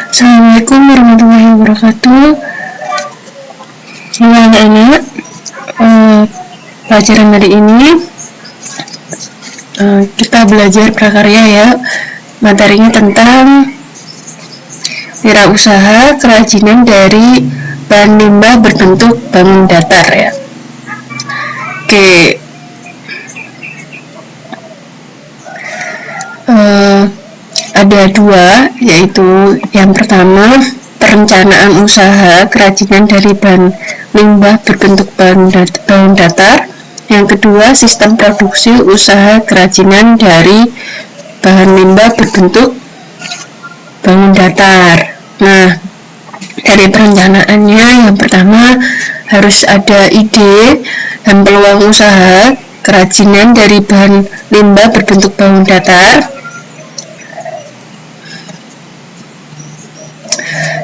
Assalamualaikum warahmatullahi wabarakatuh. Anak-anak, pelajaran hari ini kita belajar prakarya ya. Materinya tentang wirausaha kerajinan dari bahan limbah berbentuk bangun datar ya. Oke. Ada dua, yaitu yang pertama perencanaan usaha kerajinan dari bahan limbah berbentuk bangun datar. Yang kedua sistem produksi usaha kerajinan dari bahan limbah berbentuk bangun datar. Nah, dari perencanaannya yang pertama harus ada ide dan peluang usaha kerajinan dari bahan limbah berbentuk bangun datar.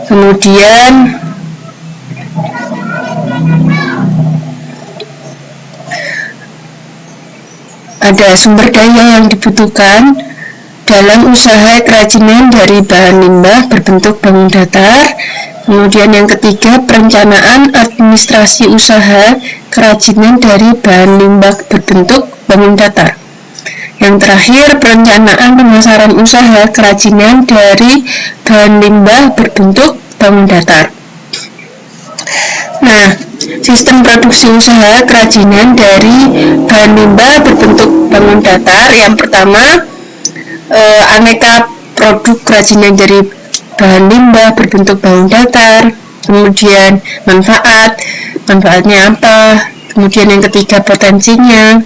Kemudian ada sumber daya yang dibutuhkan dalam usaha kerajinan dari bahan limbah berbentuk bangun datar. Kemudian yang ketiga, perencanaan administrasi usaha kerajinan dari bahan limbah berbentuk bangun datar. Yang terakhir, perencanaan pemasaran usaha kerajinan dari bahan limbah berbentuk bangun datar. Nah, sistem produksi usaha kerajinan dari bahan limbah berbentuk bangun datar. Yang pertama, aneka produk kerajinan dari bahan limbah berbentuk bangun datar. Kemudian manfaatnya apa? Kemudian yang ketiga, potensinya.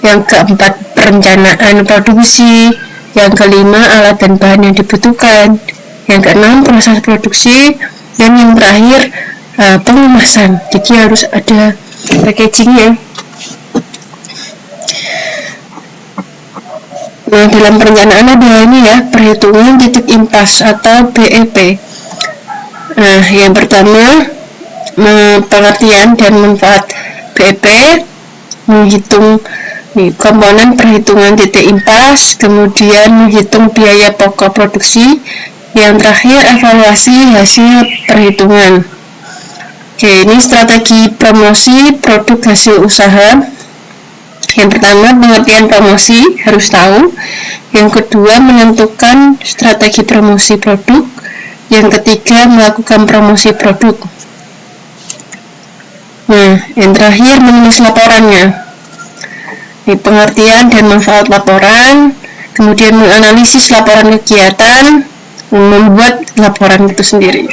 Yang keempat, perencanaan produksi. Yang kelima, alat dan bahan yang dibutuhkan. Yang keenam, proses produksi. Dan yang terakhir, pengemasan. Jadi harus ada packagingnya. Nah, dalam perencanaan ada ini ya, perhitungan titik impas atau BEP. Nah, yang pertama, pengertian dan manfaat BEP, menghitung komponen perhitungan titik impas, kemudian menghitung biaya pokok produksi, yang terakhir evaluasi hasil perhitungan. Oke, ini strategi promosi produk hasil usaha. Yang pertama, pengertian promosi harus tahu. Yang kedua, menentukan strategi promosi produk. Yang ketiga, melakukan promosi produk. Nah, yang terakhir, menulis laporannya. Ini pengertian dan manfaat laporan, kemudian menganalisis laporan kegiatan, membuat laporan itu sendiri.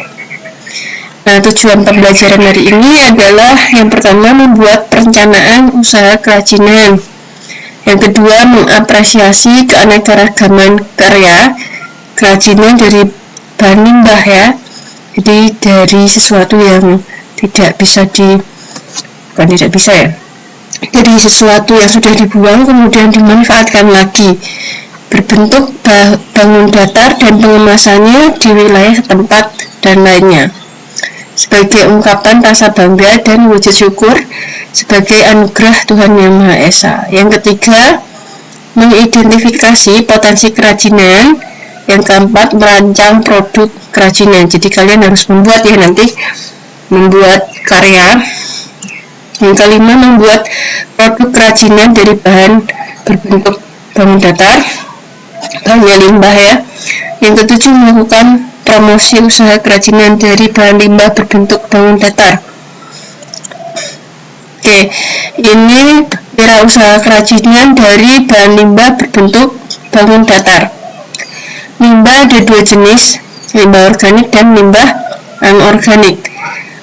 Nah, tujuan pembelajaran hari ini adalah yang pertama, membuat perencanaan usaha kerajinan. Yang kedua, mengapresiasi keanekaragaman karya kerajinan dari bahan limbah ya. Jadi dari sesuatu yang tidak bisa jadi sesuatu yang sudah dibuang kemudian dimanfaatkan lagi berbentuk bangun datar dan pengemasannya di wilayah setempat dan lainnya sebagai ungkapan rasa bangga dan wujud syukur sebagai anugerah Tuhan Yang Maha Esa. Yang ketiga, mengidentifikasi potensi kerajinan. Yang keempat, merancang produk kerajinan. Jadi kalian harus membuat ya nanti, membuat karya. Yang kelima, membuat produk kerajinan dari bahan berbentuk bangun datar, bahannya limbah ya. Yang ketujuh, melakukan promosi usaha kerajinan dari bahan limbah berbentuk bangun datar. Oke, ini wirausaha kerajinan dari bahan limbah berbentuk bangun datar. Limbah ada dua jenis, limbah organik dan limbah anorganik.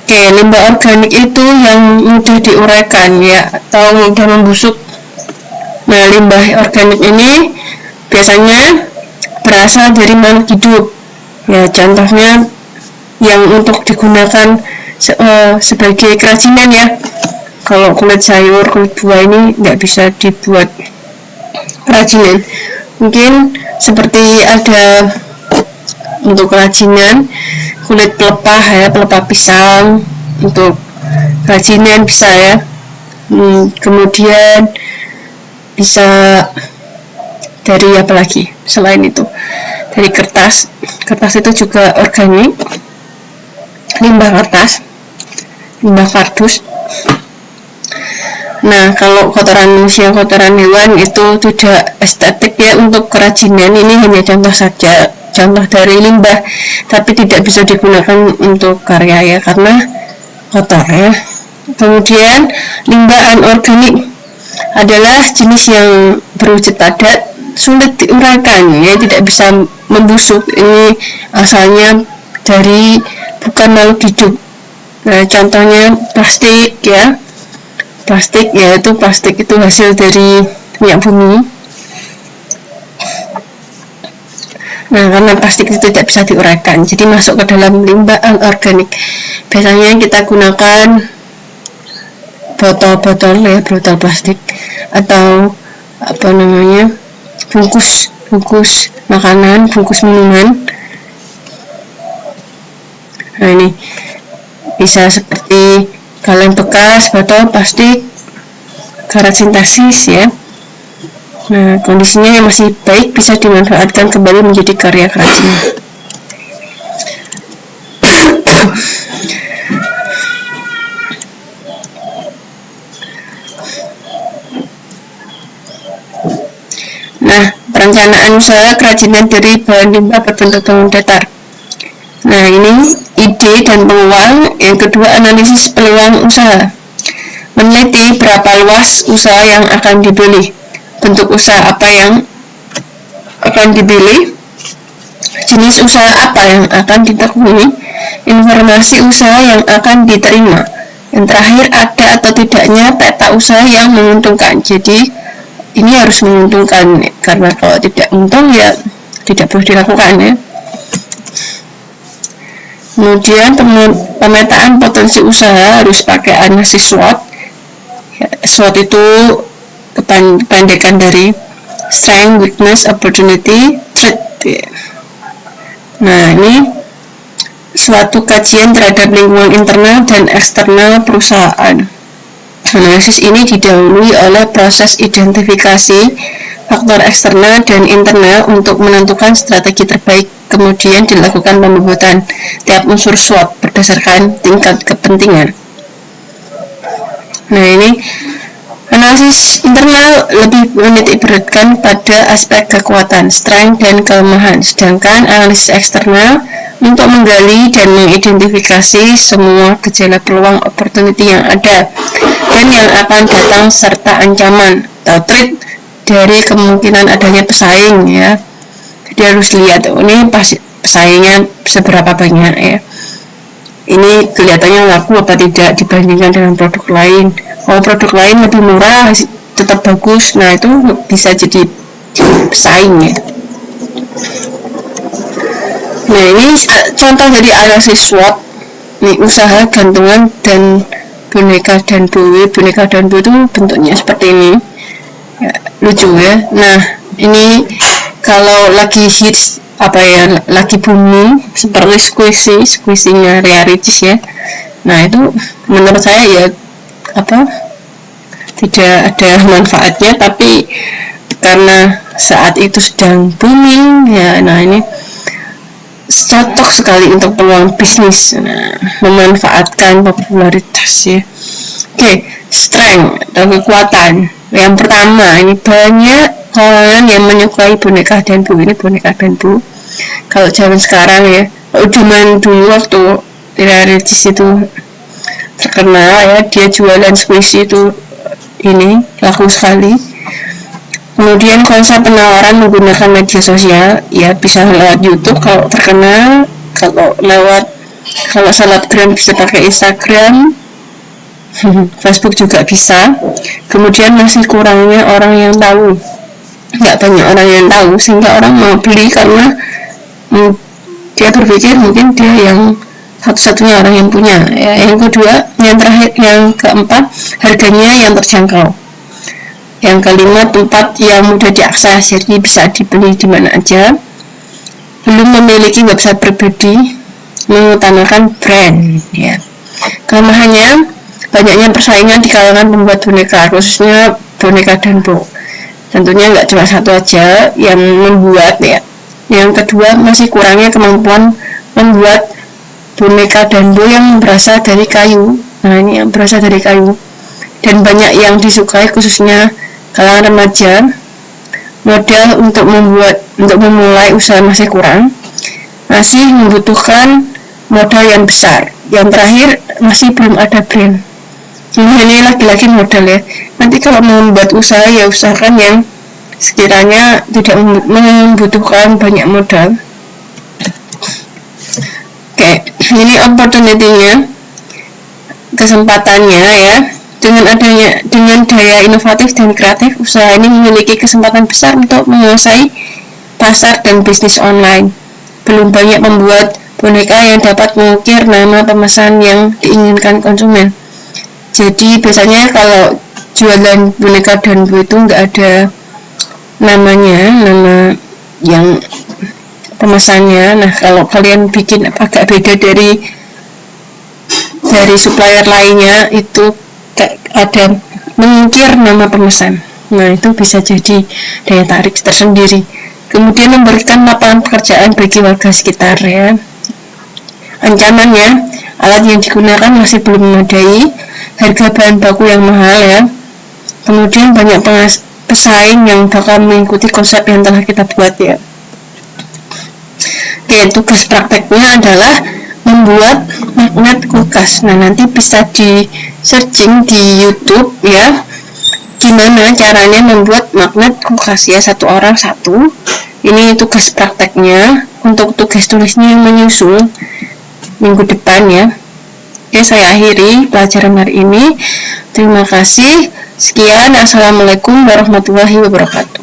Oke, limbah organik itu yang mudah diuraikan ya, atau mudah membusuk. Nah, limbah organik ini biasanya berasal dari makhluk hidup. Ya, contohnya yang untuk digunakan sebagai kerajinan ya. Kalau kulit sayur, kulit buah ini nggak bisa dibuat kerajinan. Mungkin seperti ada untuk kerajinan kulit pelepah ya, pelepah pisang untuk kerajinan bisa ya. Kemudian bisa dari apa lagi selain itu, dari kertas. Kertas itu juga organik, limbah kertas, limbah kardus. Nah, kalau kotoran manusia, kotoran hewan itu tidak estetik ya untuk kerajinan. Ini hanya contoh saja, contoh dari limbah, tapi tidak bisa digunakan untuk karya ya, karena kotor ya. Kemudian limbah anorganik adalah jenis yang berwujud padat, sulit diuraikan ya, tidak bisa membusuk. Ini asalnya dari bukan makhluk hidup. Nah, contohnya plastik ya. Plastik yaitu plastik itu hasil dari minyak bumi. Nah, karena plastik itu tidak bisa diuraikan, jadi masuk ke dalam limbah anorganik. Biasanya kita gunakan botol-botol ya, botol plastik atau apa namanya, bungkus makanan, bungkus minuman. Nah, ini bisa seperti kaleng bekas, botol plastik, karet sintesis ya. Nah, kondisinya yang masih baik bisa dimanfaatkan kembali menjadi karya kerajinan. Nah, perencanaan usaha kerajinan dari bahan limbah berbentuk bangun datar. Nah, ini ide dan peluang. Yang kedua, analisis peluang usaha. Meneliti berapa luas usaha yang akan dipilih, bentuk usaha apa yang akan dipilih, jenis usaha apa yang akan ditekuni, informasi usaha yang akan diterima. Yang terakhir, ada atau tidaknya peta usaha yang menguntungkan. Jadi ini harus menguntungkan, karena kalau tidak untung ya tidak perlu dilakukan ya. Kemudian pemetaan potensi usaha harus pakai analisis SWOT. SWOT itu kependekan dari Strength, Weakness, Opportunity, Threat. Nah, ini suatu kajian terhadap lingkungan internal dan eksternal perusahaan. Analisis ini didahului oleh proses identifikasi faktor eksternal dan internal untuk menentukan strategi terbaik. Kemudian dilakukan pembobotan tiap unsur SWOT berdasarkan tingkat kepentingan. Nah, ini analisis internal lebih menitikberatkan pada aspek kekuatan, strength, dan kelemahan, sedangkan analisis eksternal untuk menggali dan mengidentifikasi semua gejala peluang opportunity yang ada dan yang akan datang serta ancaman atau threat dari kemungkinan adanya pesaing ya. Jadi harus lihat ini pesaingnya seberapa banyak ya. Ini kelihatannya laku apa tidak dibandingkan dengan produk lain. Kalau produk lain lebih murah tetap bagus, nah itu bisa jadi pesaing ya. Nah, ini contoh dari analisis SWOT. Ini usaha gantungan dan boneka dan bu. Boneka dan bu itu bentuknya seperti ini ya, lucu ya. Nah, ini kalau lagi hits apa ya, lagi booming seperti squishy-nya Ria Ricis ya. Nah, itu menurut saya ya apa, tidak ada manfaatnya, tapi karena saat itu sedang booming ya. Nah, ini cocok sekali untuk peluang bisnis. Nah, memanfaatkan popularitas ya. Oke, strength atau kekuatan. Yang pertama, ini banyak orang yang menyukai boneka dan bu. Ini boneka dan bu. Kalau zaman sekarang ya, kalau zaman dulu waktu Ria Ricis itu terkenal ya, dia jualan squishy itu ini laku sekali. Kemudian konsep penawaran menggunakan media sosial ya, bisa lewat YouTube kalau terkenal, kalau selebgram bisa pakai Instagram, Facebook juga bisa. Kemudian masih kurangnya orang yang tahu, nggak banyak orang yang tahu sehingga orang mau beli karena dia berpikir mungkin dia yang satu-satunya orang yang punya ya. Yang kedua, yang terakhir, yang keempat, harganya yang terjangkau. Yang kelima, tempat yang mudah diakses, jadi bisa dibeli di mana aja. Belum memiliki website pribadi, mengutamakan brand ya. Kelemahannya, banyaknya persaingan di kalangan pembuat boneka, khususnya boneka dan bu. Tentunya nggak cuma satu aja yang membuat ya, Yang kedua, masih kurangnya kemampuan membuat boneka Danbo yang berasal dari kayu. Nah, ini yang berasal dari kayu. Dan banyak yang disukai khususnya kalangan remaja. Modal untuk memulai usaha masih kurang. Masih membutuhkan modal yang besar. Yang terakhir, masih belum ada brand. Ini lagi-lagi modal ya. Nanti kalau mau membuat usaha ya usahakan yang sekiranya tidak membutuhkan banyak modal. Oke, ini opportunity-nya, kesempatannya ya. Dengan daya inovatif dan kreatif, usaha ini memiliki kesempatan besar untuk menguasai pasar dan bisnis online. Belum banyak membuat boneka yang dapat mengukir nama pemesan yang diinginkan konsumen. Jadi biasanya kalau jualan boneka Danbo itu nggak ada nama yang pemesannya. Nah, kalau kalian bikin agak beda dari supplier lainnya, itu ada mengukir nama pemesan. Nah, itu bisa jadi daya tarik tersendiri. Kemudian memberikan lapangan pekerjaan bagi warga sekitar ya. Ancamannya, alat yang digunakan masih belum memadai, harga bahan baku yang mahal ya. Kemudian banyak pesaing yang bakal mengikuti konsep yang telah kita buat ya. Oke, tugas prakteknya adalah membuat magnet kulkas. Nah, nanti bisa di searching di YouTube ya, gimana caranya membuat magnet kulkas ya, satu orang satu. Ini tugas prakteknya. Untuk tugas tulisnya yang menyusul minggu depan ya. Oke, saya akhiri pelajaran hari ini. Terima kasih. Sekian, assalamualaikum warahmatullahi wabarakatuh.